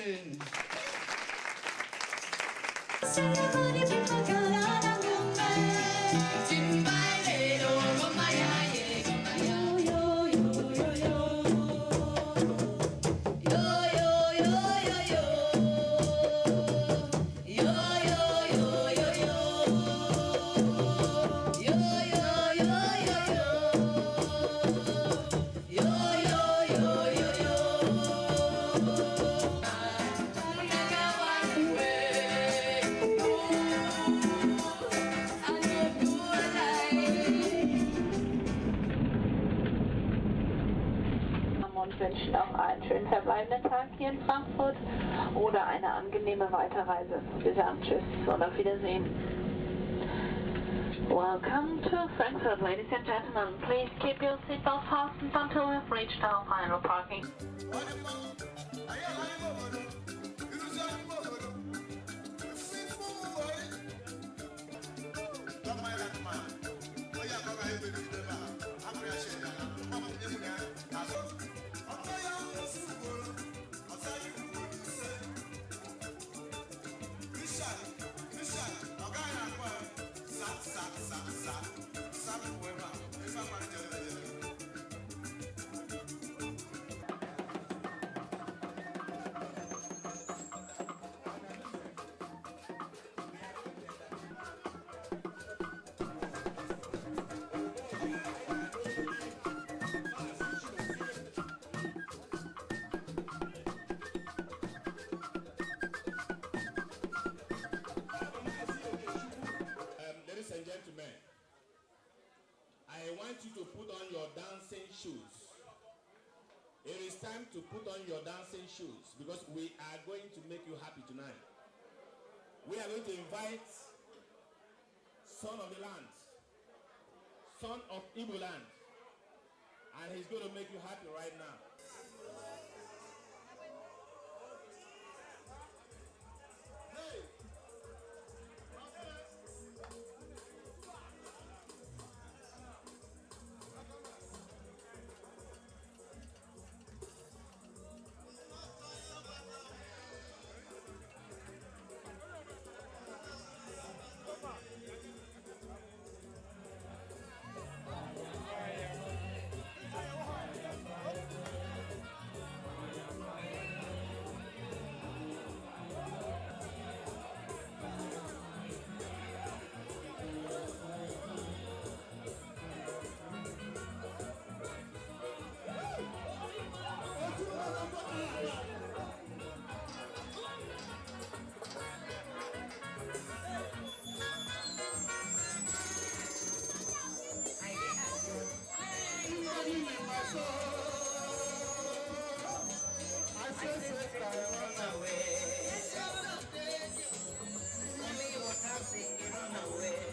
Dankeschön. Und wünschen auch einen schönen verbleibenden Tag hier in Frankfurt oder eine angenehme Weiterreise. Wir sagen Tschüss und auf Wiedersehen. Welcome to Frankfurt, ladies and gentlemen. Please keep your seatbelt fastened until we've reached our final parking. Ladies and gentlemen, I want you to put on your dancing shoes. It is time to put on your dancing shoes because we are going to make you happy tonight. We are going to invite son of the land, son of Igbo land, and he's going to make you happy right now. Hey! Run away.